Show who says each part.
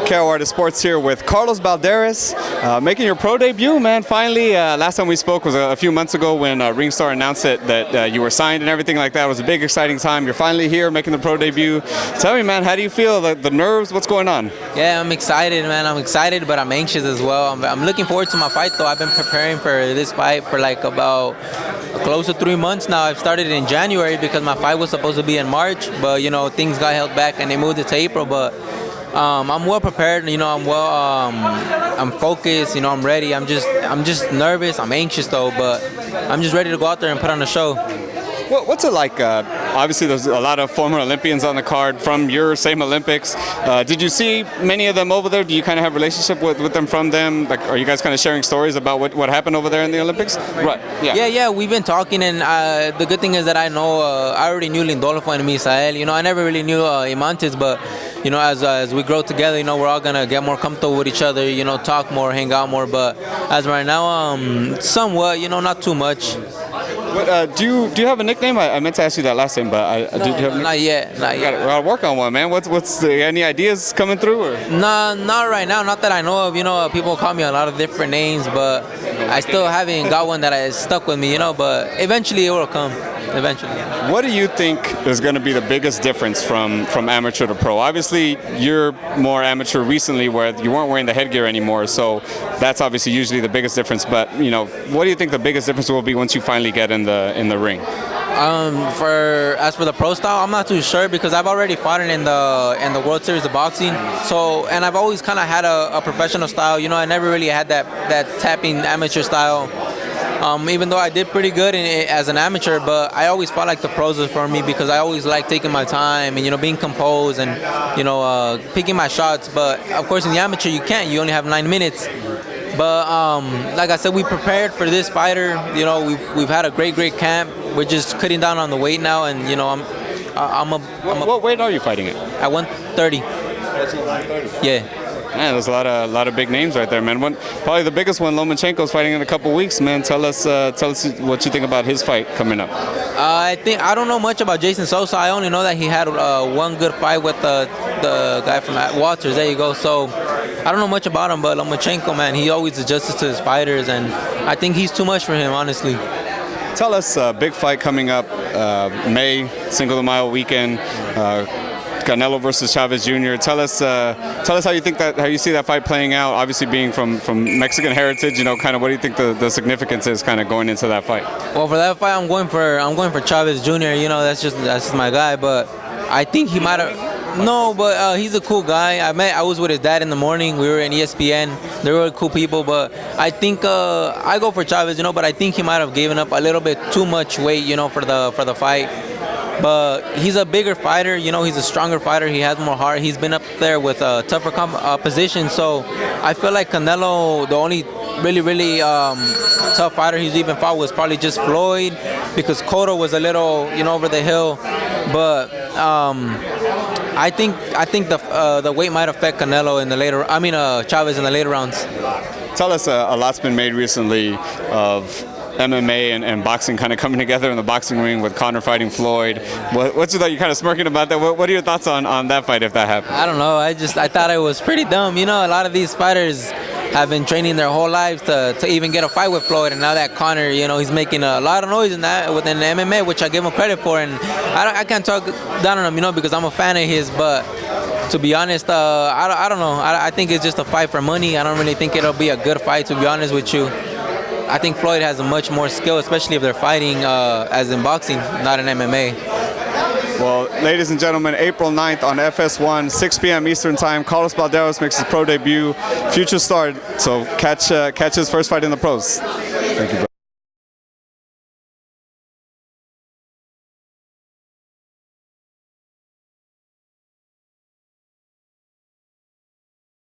Speaker 1: KO Artist Sports here with Karlos Balderas, making your pro debut, man. Finally, last time we spoke was a few months ago when Ringstar announced that you were signed and everything like that. It was a big, exciting time. You're finally here making the pro debut. Tell me, man, how do you feel? The nerves? What's going on?
Speaker 2: Yeah, I'm excited, man. I'm excited, but I'm anxious as well. I'm looking forward to my fight, though. I've been preparing for this fight for like about close to 3 months now. I've started in January because my fight was supposed to be in March, but you know things got held back and they moved it to April. But I'm well prepared. You know, I'm focused. You know, I'm ready. I'm just nervous. I'm anxious though, but I'm just ready to go out there and put on a show.
Speaker 1: What's it like? Obviously, there's a lot of former Olympians on the card from your same Olympics. Did you see many of them over there? Do you kind of have a relationship with them from them? Like, are you guys kind of sharing stories about what happened over there in the Olympics? Right.
Speaker 2: Yeah. We've been talking, and the good thing is that I know I already knew Lindolfo and Misael. You know, I never really knew Imantes, but you know, as we grow together, you know, we're all gonna get more comfortable with each other. You know, talk more, hang out more. But as of right now, somewhat. You know, not too much.
Speaker 1: Do you have a nickname? I meant to ask you that last time, but did you have a nickname?
Speaker 2: Not yet.
Speaker 1: We gotta work on one, man. Any ideas coming through? Or?
Speaker 2: Nah, not right now. Not that I know of. You know, people call me a lot of different names, but I still haven't got one that has stuck with me. You know, but eventually it will come. Eventually.
Speaker 1: What do you think is going to be the biggest difference from amateur to pro? Obviously, you're more amateur recently, where you weren't wearing the headgear anymore, so that's obviously usually the biggest difference. But you know, what do you think the biggest difference will be once you finally get in the ring?
Speaker 2: As for the pro style, I'm not too sure because I've already fought in the World Series of Boxing. So, and I've always kind of had a professional style. You know, I never really had that tapping amateur style. Even though I did pretty good as an amateur, but I always felt like the pros was for me because I always like taking my time and, you know, being composed and, you know, picking my shots. But, of course, in the amateur, you can't. You only have 9 minutes. But, like I said, we prepared for this fighter. You know, we've had a great camp. We're just cutting down on the weight now, and, you know,
Speaker 1: What weight are you fighting at?
Speaker 2: At 130.
Speaker 1: That's 130? Yeah. Man, there's a lot of big names right there, man. Probably the biggest one, Lomachenko's fighting in a couple weeks, man. Tell us what you think about his fight coming up.
Speaker 2: I don't know much about Jason Sosa. I only know that he had one good fight with the guy from Walters. There you go. So I don't know much about him, but Lomachenko, man, he always adjusts to his fighters, and I think he's too much for him, honestly.
Speaker 1: Tell us, big fight coming up, May, Cinco de Mayo weekend. Canelo versus Chavez Jr. Tell us how you see that fight playing out. Obviously, being from Mexican heritage, you know, kind of what do you think the significance is, kind of going into that fight?
Speaker 2: Well, for that fight, I'm going for Chavez Jr. You know, that's just my guy. But I think he might have. No, but he's a cool guy. I was with his dad in the morning. We were in ESPN. They were cool people, but I think I go for Chavez. You know, but I think he might have given up a little bit too much weight, you know, for the fight. But he's a bigger fighter, you know, he's a stronger fighter, he has more heart, he's been up there with a tougher opposition, so I feel like Canelo, the only really tough fighter he's even fought was probably just Floyd, because Conor was a little, you know, over the hill, but I think the weight might affect Canelo in the Chavez in the later rounds.
Speaker 1: Tell us, a lot's been made recently of MMA and boxing kind of coming together in the boxing ring with Conor fighting Floyd. What's your thought? You're kind of smirking about that. What are your thoughts on that fight if that happened?
Speaker 2: I don't know. I thought it was pretty dumb. You know, a lot of these fighters have been training their whole lives to even get a fight with Floyd, and now that Conor, you know, he's making a lot of noise in that within the MMA, which I give him credit for, and I can't talk down on him, you know, because I'm a fan of his, but to be honest, I don't know. I think it's just a fight for money. I don't really think it'll be a good fight, to be honest with you. I think Floyd has a much more skill, especially if they're fighting as in boxing, not in MMA.
Speaker 1: Well, ladies and gentlemen, April 9th on FS1, 6 p.m. Eastern Time, Karlos Balderas makes his pro debut. Future star, so catch his first fight in the pros. Thank you, bro.